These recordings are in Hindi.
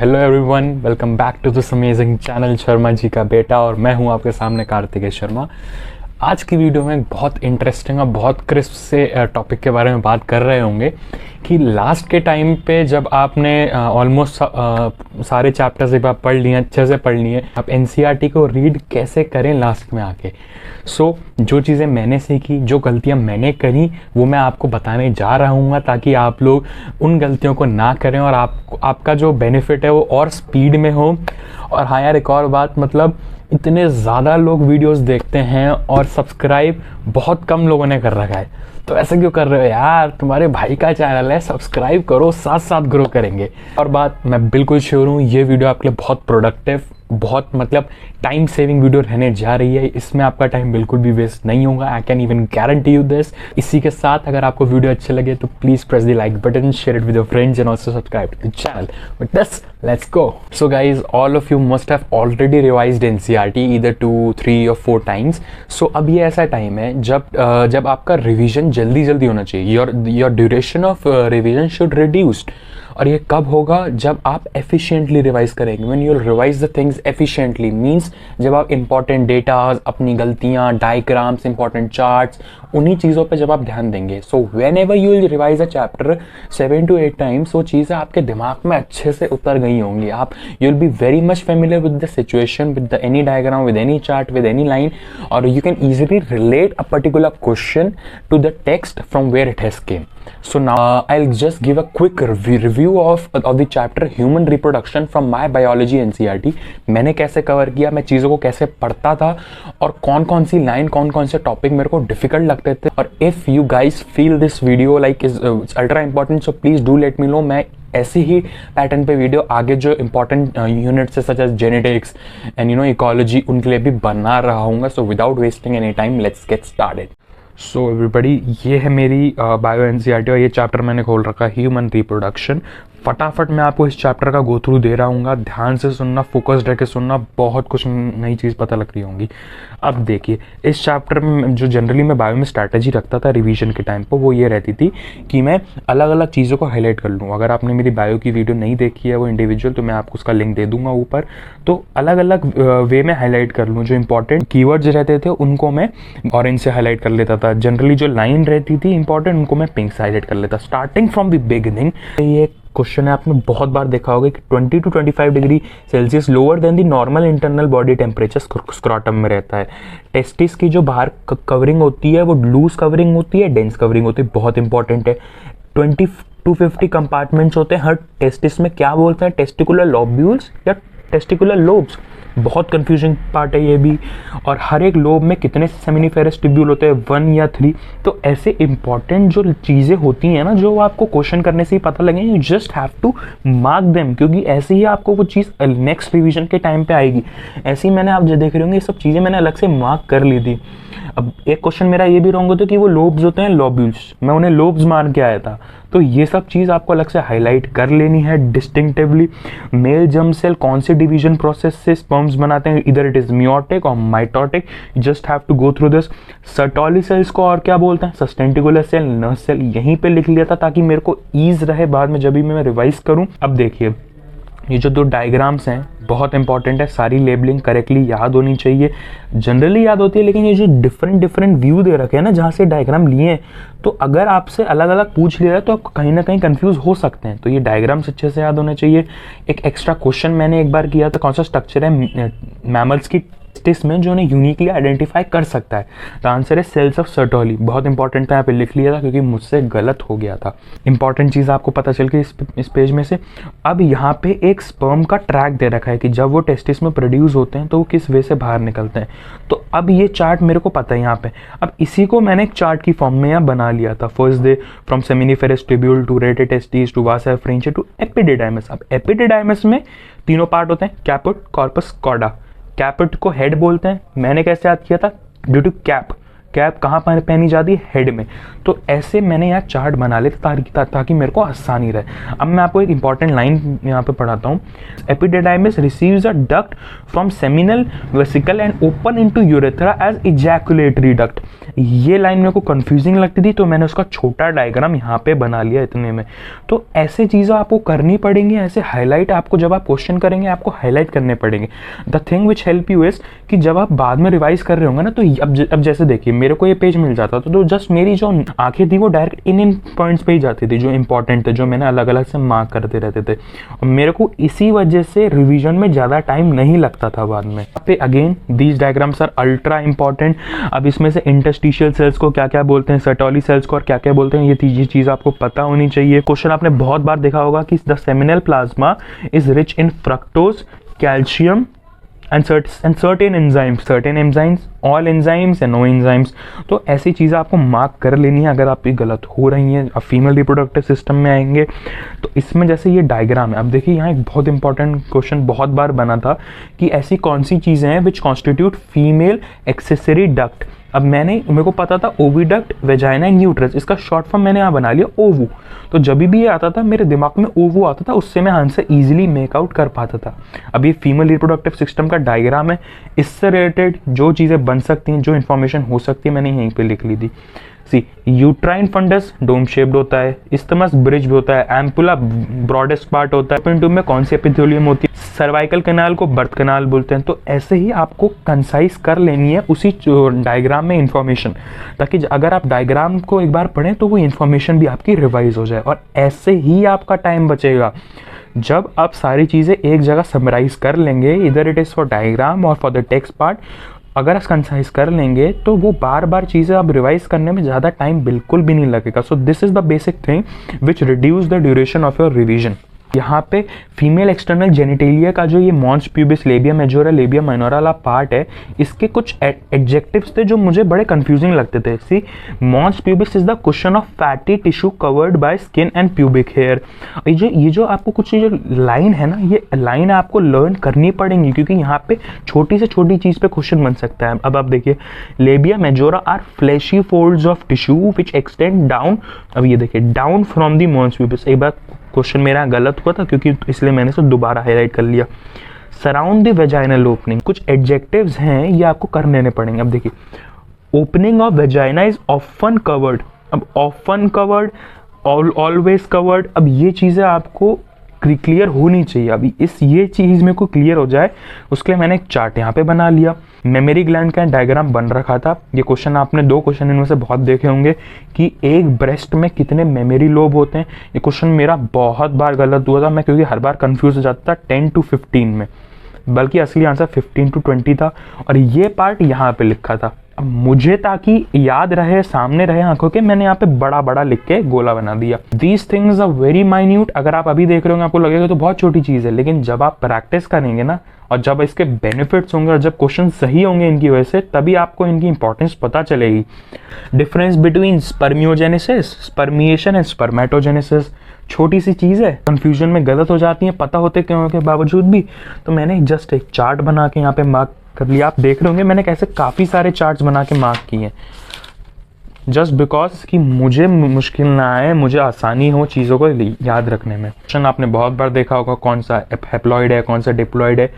Hello everyone, welcome back to this amazing channel Sharma ji का बेटा। और मैं हूं आपके सामने कार्तिकेय शर्मा। आज की वीडियो में बहुत इंटरेस्टिंग और बहुत क्रिस्प से टॉपिक के बारे में बात कर रहे होंगे कि लास्ट के टाइम पे जब आपने ऑलमोस्ट सारे चैप्टर्स एक बार पढ़ लिए, अच्छे से पढ़ लिए, आप एनसीईआरटी को रीड कैसे करें लास्ट में आके। जो चीज़ें मैंने सीखी, जो गलतियां मैंने करी, वो मैं आपको बताने जा रहा हूँ ताकि आप लोग उन गलतियों को ना करें और आपका जो बेनिफिट है वो और स्पीड में हो। और हाँ यार, एक और बात, मतलब इतने ज़्यादा लोग वीडियोस देखते हैं और सब्सक्राइब बहुत कम लोगों ने कर रखा है, तो ऐसा क्यों कर रहे हो यार? तुम्हारे भाई का चैनल है, सब्सक्राइब करो, साथ साथ ग्रो करेंगे। और बात मैं बिल्कुल श्योर हूँ, ये वीडियो आपके लिए बहुत प्रोडक्टिव, बहुत मतलब टाइम सेविंग वीडियो रहने जा रही है। इसमें आपका टाइम बिल्कुल भी वेस्ट नहीं होगा, I can even guarantee you this. इसी के साथ अगर आपको वीडियो अच्छे लगे तो please press the like button, share it with your friends and also subscribe to the channel. With this let's go. So guys, all of you must have already revised NCERT either 2, 3 और 4 टाइम्स। सो अब ये ऐसा टाइम है जब आपका रिवीजन जल्दी होना चाहिए। Your duration of revision should reduced. और ये कब होगा? जब आप एफिशिएंटली रिवाइज करेंगे। When you revise the things efficiently means जब आप इंपॉर्टेंट डेटाज, अपनी गलतियां, डायग्राम्स, इंपॉर्टेंट चार्ट्स, उन्हीं चीज़ों पे जब आप ध्यान देंगे। So when ever you will revise a chapter 7 to 8 times, वो चीज़ें आपके दिमाग में अच्छे से उतर गई होंगी। You will be very much familiar with the situation, with the any diagram, with any chart, with any line, और you can easily relate a particular question to the text from where it has came. So now I'll just give a quick review of the chapter human reproduction from my biology NCERT. मैंने कैसे कवर किया, मैं चीज़ों को कैसे पढ़ता था, और कौन कौन सी लाइन, कौन कौन से टॉपिक मेरे को डिफिकल्ट लगते थे। और if you guys feel this video like is ultra important, so please do let me know. मैं ऐसे ही पैटर्न पे वीडियो आगे जो इंपॉर्टेंट यूनिट्स है such as genetics and ecology, उनके लिए भी बना रहा हूँ। So without wasting any time, let's get started. So everybody, ये है मेरी बायो एनसीईआरटी और ये चैप्टर मैंने खोल रखा है, ह्यूमन रिप्रोडक्शन। फटाफट मैं आपको इस चैप्टर का गो थ्रू दे रहा हूँ, ध्यान से सुनना, फोकस्ड रह के सुनना, बहुत कुछ नई चीज़ पता लग रही होंगी। अब देखिए, इस चैप्टर में जो जनरली मैं बायो में स्ट्रैटेजी रखता था रिवीजन के टाइम पर, वो ये रहती थी कि मैं अलग अलग चीज़ों को हाईलाइट कर लूँ। अगर आपने मेरी बायो की वीडियो नहीं देखी है वो इंडिविजुअल, तो मैं आपको उसका लिंक दे दूंगा ऊपर। तो अलग अलग वे में हाईलाइट कर लूँ। जो इंपॉर्टेंट कीवर्ड्स रहते थे उनको मैं ऑरेंज से हाईलाइट कर लेता था। जनरली जो लाइन रहती थी इंपॉर्टेंट, उनको मैं पिंक से हाईलाइट कर लेता। स्टार्टिंग फ्रॉम द बिगिनिंग, ये क्वेश्चन है, आपने बहुत बार देखा होगा कि 20 to 25 degree Celsius lower than the normal internal body temperature scrotum में रहता है। टेस्टिस की जो बाहर कवरिंग होती है वो लूज कवरिंग होती है, डेंस कवरिंग होती है, बहुत इंपॉर्टेंट है। 20 to 50 कंपार्टमेंट्स होते हैं हर टेस्टिस में। क्या बोलते हैं, टेस्टिकुलर लोब्यूल्स या टेस्टिकुलर लोब्स? बहुत कंफ्यूजिंग पार्ट है ये भी। और हर एक लोब में कितने सेमिनिफेरस ट्यूब्यूल होते हैं, 1 या 3? तो ऐसे इंपॉर्टेंट जो चीज़ें होती हैं ना, जो आपको क्वेश्चन करने से ही पता लगे, you just have to mark them, क्योंकि ऐसे ही आपको वो चीज़ नेक्स्ट रिवीजन के टाइम पे आएगी। ऐसे ही मैंने, आप जो देख रहे होंगे, ये सब चीज़ें मैंने अलग से मार्क कर ली थी। अब एक क्वेश्चन मेरा ये भी रॉन्ग होता है कि वो लोब्स होते हैं लोब्यूल्स, मैं उन्हें लोब्स मान के आया था। तो ये सब चीज़ आपको अलग से हाईलाइट कर लेनी है डिस्टिंक्टिवली। मेल जर्म सेल कौन से डिवीजन प्रोसेस से स्पर्म्स बनाते हैं, इधर इट इज़ मियोटिक और mitotic, just have to go through this. Sertoli cells को और क्या बोलते हैं, सस्टेंटिकुलर सेल, नर्व सेल, यहीं पे लिख लिया था ताकि मेरे को ईज रहे बाद में जब भी मैं रिवाइज करूँ। अब देखिए, ये जो 2 डायग्राम्स हैं बहुत इंपॉर्टेंट है, सारी लेबलिंग करेक्टली याद होनी चाहिए। जनरली याद होती है, लेकिन ये जो डिफरेंट व्यू दे रखे हैं ना, जहाँ से डायग्राम लिए हैं, तो अगर आपसे अलग अलग पूछ लिया है तो आप कहीं ना कहीं कंफ्यूज हो सकते हैं। तो ये डायग्राम्स अच्छे से याद होने चाहिए। एक एक्स्ट्रा क्वेश्चन मैंने एक बार किया था, कौन सा स्ट्रक्चर है मैमल्स की टेस्टिस में जो उन्हें यूनिकली आइडेंटिफाई कर सकता है? द आंसर है सेल्स ऑफ सर्टोली। बहुत इंपॉर्टेंट था, यहाँ पे लिख लिया था क्योंकि मुझसे गलत हो गया था। इंपॉर्टेंट चीज़ आपको पता चल गई इस पेज में से। अब यहाँ पे एक स्पर्म का ट्रैक दे रखा है कि जब वो टेस्टिस में प्रोड्यूस होते हैं तो वो किस वे से बाहर निकलते हैं। तो अब ये चार्ट मेरे को पता है यहाँ पे। अब इसी को मैंने एक चार्ट की फॉर्म में यहाँ बना लिया था। First day from seminiferous tubule to rete testis to vasa efferentia to epididymis. अब एपिडिडाइमस में 3 पार्ट होते हैं, कैपुट, कॉर्पस, कॉर्डा। कैपुट को हेड बोलते हैं। मैंने कैसे याद किया था, ड्यू टू कैप, कैप कहाँ पर पहनी जाती है, हेड में। तो ऐसे मैंने यहाँ चार्ट बना लिया ताकि मेरे को आसानी रहे। अब मैं आपको एक इंपॉर्टेंट लाइन यहाँ पे पढ़ाता हूँ। Epididymis receives a duct from seminal vesicle and open into urethra as ejaculatory duct. ये लाइन मेरे को कंफ्यूजिंग लगती थी, तो मैंने उसका छोटा डायग्राम यहाँ पे बना लिया इतने में। तो ऐसे चीज़ें आपको करनी पड़ेंगी, ऐसे हाईलाइट आपको जब आप क्वेश्चन करेंगे आपको हाईलाइट करने पड़ेंगे। The thing which help you is कि जब आप बाद में रिवाइज कर रहे होंगे ना, तो अब जैसे देखिए मेरे को ये पेज मिल जाता तो जस्ट मेरी जो आंखें थी वो डायरेक्ट इन पॉइंट्स पे ही जाती थी जो इंपॉर्टेंट थे, जो मैंने अलग अलग से मार्क करते रहते थे। और मेरे को इसी वजह से रिविजन में ज़्यादा टाइम नहीं लगता था बाद में। पे again these diagrams are ultra important. अब इसमें से इंटरस्टिशियल सेल्स को क्या क्या बोलते हैं, सर्टोली सेल्स को और क्या क्या बोलते हैं, ये चीज़ आपको पता होनी चाहिए। क्वेश्चन आपने बहुत बार देखा होगा कि the seminal plasma is rich in fructose, calcium and certain enzymes, all enzymes and no enzymes। तो ऐसी चीज़ें आपको मार्क कर लेनी है अगर आप ये गलत हो रही हैं। अब फीमेल रिप्रोडक्टिव सिस्टम में आएंगे तो इसमें जैसे ये डायग्राम है, अब देखिए यहाँ एक बहुत इंपॉर्टेंट क्वेश्चन बहुत बार बना था कि ऐसी कौन सी चीज़ें हैं which constitute female accessory duct. अब मेरे को पता था ओविडक्ट, वेजाइना एंड यूट्रस, इसका शॉर्ट फॉर्म मैंने यहाँ बना लिया ओवू। तो जब भी ये आता था मेरे दिमाग में ओवू आता था, उससे मैं आंसर इजीली मेक आउट कर पाता था। अब ये फीमेल रिप्रोडक्टिव सिस्टम का डायग्राम है, इससे रिलेटेड जो चीज़ें बन सकती हैं, जो इन्फॉर्मेशन हो सकती है, मैंने यहीं पे लिख ली थी। सी यूट्राइन फंडस डोम शेप्ड होता है, इस्थमस ब्रिज भी होता है, एम्पुला ब्रॉडेस्ट पार्ट होता है, ओपन ट्यूब में कौन सी एपिथेलियम होती है, सर्वाइकल कैनाल को बर्थ कैनाल बोलते हैं। तो ऐसे ही आपको कंसाइज कर लेनी है उसी डायग्राम में इंफॉर्मेशन, ताकि अगर आप डायग्राम को एक बार पढ़ें तो वो इंफॉर्मेशन भी आपकी रिवाइज हो जाए। और ऐसे ही आपका टाइम बचेगा जब आप सारी चीज़ें एक जगह समराइज कर लेंगे, इधर इट इज़ फॉर डायग्राम और फॉर द टेक्स्ट पार्ट। अगर आप कंसाइज कर लेंगे तो वो बार बार चीज़ें आप रिवाइज करने में ज़्यादा टाइम बिल्कुल भी नहीं लगेगा। So this is the basic thing which reduce the duration of your revision. यहाँ पे फीमेल एक्सटर्नल जेनिटेलिया का जो ये mons pubis, labia majora, labia minora वाला पार्ट है, इसके कुछ एडजेक्टिव्स थे जो मुझे बड़े कंफ्यूजिंग लगते थे। See mons pubis is the cushion of fatty tissue covered by skin and pubic hair. ये जो आपको कुछ जो लाइन है ना, ये लाइन आपको लर्न करनी पड़ेंगी, क्योंकि यहाँ पे छोटी से छोटी चीज़ पे क्वेश्चन बन सकता है। अब आप देखिए, labia majora are fleshy folds of tissue which extend down. अब ये देखिए, down from the mons pubis. एक बार क्वेश्चन मेरा गलत हुआ था क्योंकि इसलिए मैंने इसे दोबारा हाईलाइट कर लिया। सराउंड द वेजाइनल ओपनिंग, कुछ एडजेक्टिव्स हैं ये आपको कर लेने पड़ेंगे। अब देखिए, opening of vagina is often covered. अब ऑफन कवर्ड, ऑलवेज कवर्ड, अब ये चीज़ें आपको क्लियर होनी चाहिए। अभी ये चीज़ मेरे को क्लियर हो जाए उसके लिए मैंने एक चार्ट यहाँ पे बना लिया। मेमोरी ग्लैंड का डायग्राम बन रखा था। ये क्वेश्चन आपने 2 क्वेश्चन इनमें से बहुत देखे होंगे कि एक ब्रेस्ट में कितने मेमोरी लोब होते हैं। ये क्वेश्चन मेरा बहुत बार गलत हुआ था मैं, क्योंकि हर बार कंफ्यूज हो जाता था 10 to 15 में, बल्कि असली आंसर 15 to 20 था। और ये पार्ट यहाँ पे लिखा था। अब मुझे ताकि याद रहे, सामने रहे आंखों के, मैंने यहाँ पे बड़ा बड़ा लिख के गोला बना दिया। These things are very minute. अगर आप अभी देख रहे होंगे आपको लगेगा तो बहुत छोटी चीज़ है, लेकिन जब आप प्रैक्टिस करेंगे ना, और जब इसके बेनिफिट्स होंगे और जब क्वेश्चन सही होंगे इनकी वजह से, तभी आपको इनकी इंपॉर्टेंस पता चलेगी। Difference between spermiogenesis, spermiation and spermatogenesis, छोटी सी चीज़ है, कंफ्यूजन में गलत हो जाती है पता होते क्यों के बावजूद भी। तो मैंने जस्ट एक चार्ट बना के यहाँ पे मार्क कर लिया। आप देख रहे होंगे मैंने कैसे काफ़ी सारे चार्ट्स बना के मार्क किए हैं, जस्ट बिकॉज कि मुझे मुश्किल ना आए, मुझे आसानी हो चीज़ों को याद रखने में। क्वेश्चन आपने बहुत बार देखा होगा, कौन सा हैप्लॉइड है, कौन सा डिप्लॉइड है।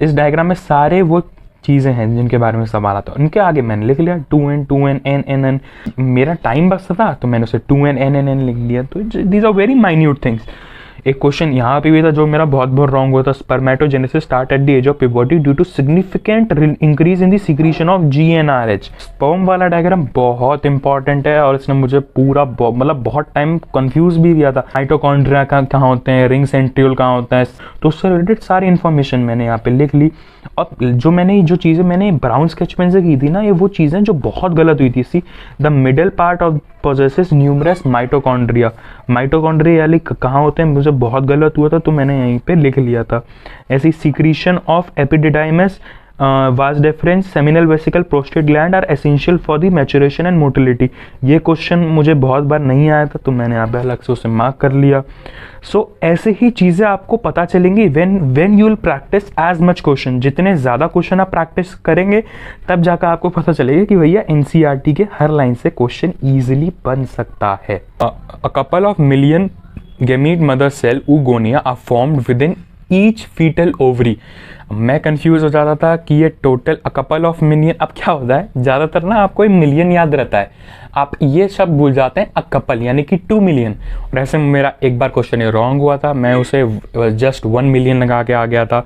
इस डायग्राम में सारे वो चीज़ें हैं जिनके बारे में सवाल आता है। उनके आगे मैंने लिख लिया 2n 2n n n n। मेरा टाइम बचता था तो मैंने उसे 2n n n n लिख लिया। तो these are very minute things. एक क्वेश्चन यहाँ पे भी था जो मेरा बहुत रॉन्ग हुआ था, spermatogenesis start at the age of puberty due to significant increase in the secretion of GnRH। Sperm वाला डायग्राम बहुत इंपॉर्टेंट है और इसने मुझे पूरा मतलब बहुत टाइम कंफ्यूज भी किया था। माइटोकॉन्ड्रिया कहाँ होते हैं, रिंग सेंट्रियोल कहाँ होता है, तो उससे रिलेटेड सारी इन्फॉर्मेशन मैंने यहाँ पे लिख ली। अब जो चीज़ें मैंने ब्राउन स्केच पेन से की थी ना, ये वो चीज़ें जो बहुत गलत हुई थी। See the middle part of possesses numerous mitochondria। Mitochondria यानी कहाँ होते हैं, मुझे बहुत गलत हुआ था तो मैंने यहीं पे लिख लिया था। ऐसी secretion of epididymis was difference seminal vesicle prostate gland are essential for the maturation and motility. ये क्वेश्चन मुझे बहुत बार नहीं आया था तो मैंने यहाँ पे अलग से उसे मार्क कर लिया। सो ऐसे ही चीज़ें आपको पता चलेंगी when you will practice as much question. जितने ज़्यादा क्वेश्चन आप प्रैक्टिस करेंगे तब जाकर आपको पता चलेगा कि भैया एनसीईआरटी के हर लाइन से क्वेश्चन ईजिली बन सकता है। A couple of million gamete mother cell oogonia are formed within each fetal ovary. मैं कंफ्यूज हो जाता था कि ये total a couple of million, अब क्या होता है ज़्यादातर ना आपको मिलियन याद रहता है, आप ये शब्द भूल जाते हैं अ कपल यानी कि 2 मिलियन। और ऐसे मेरा एक बार क्वेश्चन ये रॉन्ग हुआ था, मैं उसे जस्ट 1 मिलियन लगा के आ गया था।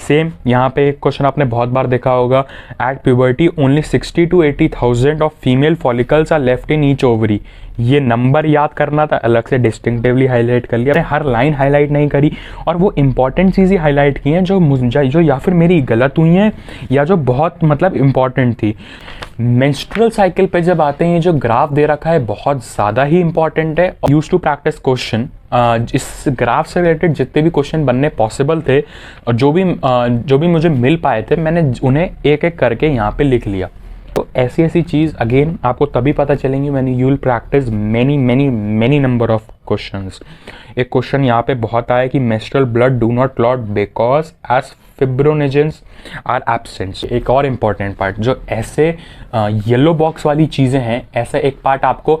सेम यहाँ पे एक क्वेश्चन आपने बहुत बार देखा होगा, at puberty only 60 to 80,000 of female follicles are left in each ovary. ये नंबर याद करना था, अलग से डिस्टिंक्टिवली हाईलाइट कर लिया, हर लाइन हाईलाइट नहीं करी और वो इंपॉर्टेंट चीज़ें हाईलाइट की हैं जो या फिर मेरी गलत हुई हैं या जो बहुत मतलब इंपॉर्टेंट थी। मेंस्ट्रुअल साइकिल पे जब आते हैं, जो ग्राफ दे रखा है बहुत ज़्यादा ही इंपॉर्टेंट है। यूज्ड टू प्रैक्टिस क्वेश्चन, इस ग्राफ से रिलेटेड जितने भी क्वेश्चन बनने पॉसिबल थे और जो भी मुझे मिल पाए थे मैंने उन्हें एक एक करके यहाँ पे लिख लिया। तो ऐसी ऐसी चीज़ अगेन आपको तभी पता चलेंगी when you will practice many number of questions. एक क्वेश्चन यहाँ पे बहुत आया कि menstrual blood do not clot because as fibrinogens are absent. एक और इम्पॉर्टेंट पार्ट, जो ऐसे येलो बॉक्स वाली चीज़ें हैं, ऐसा एक पार्ट आपको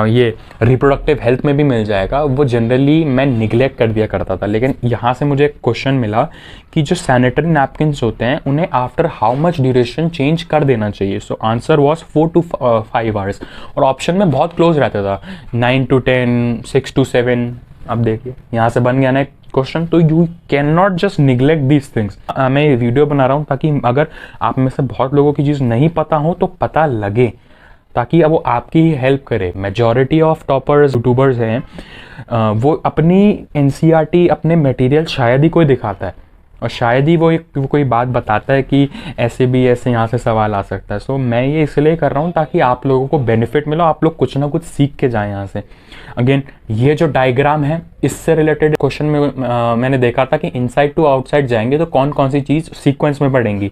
ये रिप्रोडक्टिव हेल्थ में भी मिल जाएगा। वो जनरली मैं निगलेक्ट कर दिया करता था, लेकिन यहाँ से मुझे एक क्वेश्चन मिला कि जो सैनिटरी नैपकिन्स होते हैं उन्हें after how much duration change कर देना चाहिए। So answer was 4 to 5 hours और ऑप्शन में बहुत क्लोज रहता था, 9 to 10, 6 to 7। अब देखिए यहाँ से बन गया ना क्वेश्चन। तो you can not just neglect these things. मैं ये वीडियो बना रहा हूँ ताकि अगर आप में से बहुत लोगों की चीज़ नहीं पता हो तो पता लगे, ताकि अब वो आपकी ही हेल्प करे। मेजॉरिटी ऑफ टॉपर्स यूट्यूबर्स हैं वो अपनी एनसीईआरटी अपने मटेरियल शायद ही कोई दिखाता है और शायद ही वो कोई बात बताता है कि ऐसे यहाँ से सवाल आ सकता है। सो मैं ये इसलिए कर रहा हूँ ताकि आप लोगों को बेनिफिट मिलो, आप लोग कुछ ना कुछ सीख के जाएं यहाँ से। अगेन ये जो डायग्राम है इससे रिलेटेड क्वेश्चन में मैंने देखा था कि इनसाइड टू आउटसाइड जाएंगे तो कौन कौन सी चीज़ सीक्वेंस में पढ़ेंगी,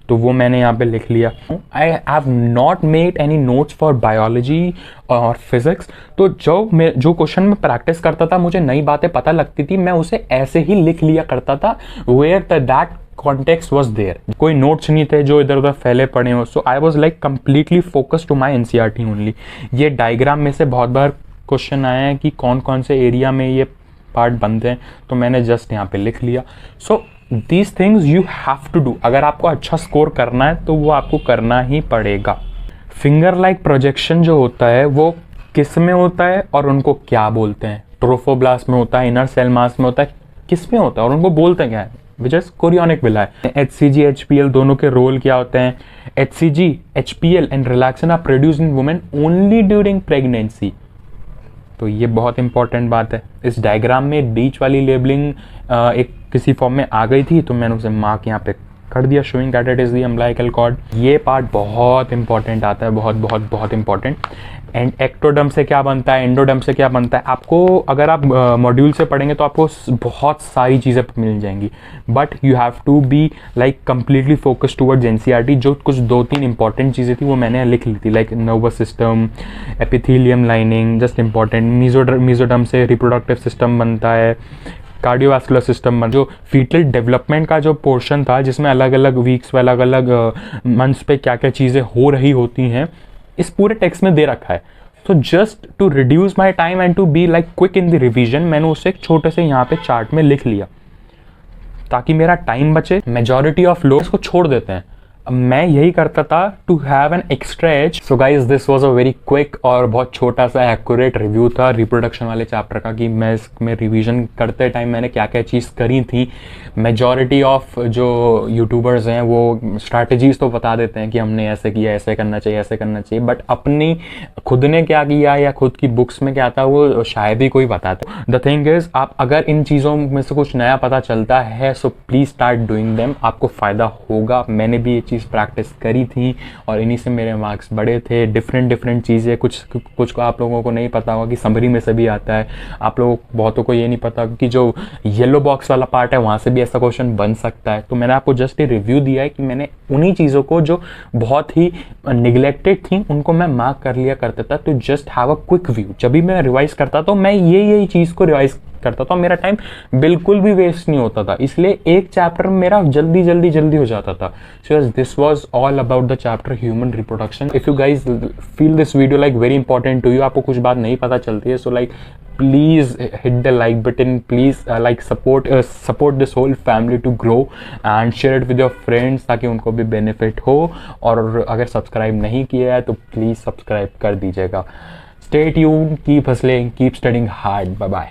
तो वो मैंने यहाँ पे लिख लिया। I have not made any notes for biology और फिजिक्स। तो जो क्वेश्चन में प्रैक्टिस करता था, मुझे नई बातें पता लगती थी, मैं उसे ऐसे ही लिख लिया करता था, where that context was there. कोई नोट्स नहीं थे जो इधर उधर फैले पड़े हो। So I was like completely focused to my NCERT only. ये डायग्राम में से बहुत बार क्वेश्चन आया है कि कौन कौन से एरिया में ये पार्ट बनते हैं, तो मैंने जस्ट यहाँ पे लिख लिया। So these things you have to do. अगर आपको अच्छा स्कोर करना है तो वो आपको करना ही पड़ेगा। फिंगर लाइक प्रोजेक्शन जो होता है वो किस में होता है और उनको क्या बोलते हैं? ट्रोफोब्लास्ट में होता है, इनर सेल मास में होता है, किस में होता है और उनको बोलते हैं क्या है? Which is chorionic villi. HCG HPL दोनों के रोल क्या होते हैं? HCG HPL and relaxin are produced in women only during pregnancy. तो ये बहुत इंपॉर्टेंट बात है। इस डायग्राम में बीच वाली लेबलिंग एक किसी फॉर्म में आ गई थी तो मैंने उसे मार्क यहाँ पे कर दिया, showing that it is the umbilical cord. ये पार्ट बहुत इंपॉर्टेंट आता है, बहुत बहुत बहुत इंपॉर्टेंट। एंड एक्टोडर्म से क्या बनता है, एंडोडर्म से क्या बनता है, आपको अगर आप मॉड्यूल से पढ़ेंगे तो आपको बहुत सारी चीज़ें मिल जाएंगी, but you have to be like completely focused towards NCERT. जो कुछ 2-3 इंपॉर्टेंट चीज़ें थी वो मैंने लिख ली थी, like nervous system, epithelium lining, just important. Mesoderm से रिप्रोडक्टिव सिस्टम बनता है, कार्डियोवास्कुलर सिस्टम, जो फीटल डेवलपमेंट का जो पोर्शन था जिसमें अलग अलग वीक्स में अलग अलग मंथ्स पे क्या क्या चीज़ें हो रही होती हैं, इस पूरे टेक्स्ट में दे रखा है। So just to reduce my time and to be like quick in the revision, मैंने उसे एक छोटे से यहाँ पे चार्ट में लिख लिया ताकि मेरा टाइम बचे। मेजॉरिटी ऑफ लोग इसको छोड़ देते हैं, मैं यही करता था to have an extra edge. So guys this was a very quick और बहुत छोटा सा एक्यूरेट रिव्यू था रिप्रोडक्शन वाले चैप्टर का, कि मैं इसमें रिवीजन करते टाइम मैंने क्या क्या चीज़ करी थी। मेजॉरिटी ऑफ जो यूट्यूबर्स हैं वो स्ट्रैटेजीज तो बता देते हैं कि हमने ऐसे किया, ऐसे करना चाहिए, ऐसे करना चाहिए, बट अपनी खुद ने क्या किया या खुद की बुक्स में क्या था वो शायद ही कोई बताता। द थिंग इज, आप अगर इन चीज़ों में से कुछ नया पता चलता है so please start doing them, आपको फ़ायदा होगा। मैंने भी ये चीज़ चीज़ प्रैक्टिस करी थी और इन्हीं से मेरे मार्क्स बढ़े थे। डिफरेंट चीज़ें, कुछ को आप लोगों को नहीं पता होगा कि समरी में से भी आता है, आप लोगों बहुतों को ये नहीं पता कि जो येलो बॉक्स वाला पार्ट है वहाँ से भी ऐसा क्वेश्चन बन सकता है। तो मैंने आपको जस्ट ये रिव्यू दिया है कि मैंने उन्हीं चीज़ों को जो बहुत ही निगलेक्टेड थी उनको मैं मार्क कर लिया करता था। तो just have a quick view, जब भी मैं रिवाइज करता तो मैं यही चीज़ को रिवाइज करता था, मेरा टाइम बिल्कुल भी वेस्ट नहीं होता था, इसलिए एक चैप्टर मेरा जल्दी हो जाता था। So this was all about the chapter human reproduction. If you guys feel this video like very important to you, आपको कुछ बात नहीं पता चलती है, so like please hit the like button, please like support this whole family to grow and share it with your friends ताकि उनको भी benefit हो। और अगर सब्सक्राइब नहीं किया है तो प्लीज़ सब्सक्राइब कर दीजिएगा। Stay tuned, keep hustling, keep studying hard, bye bye।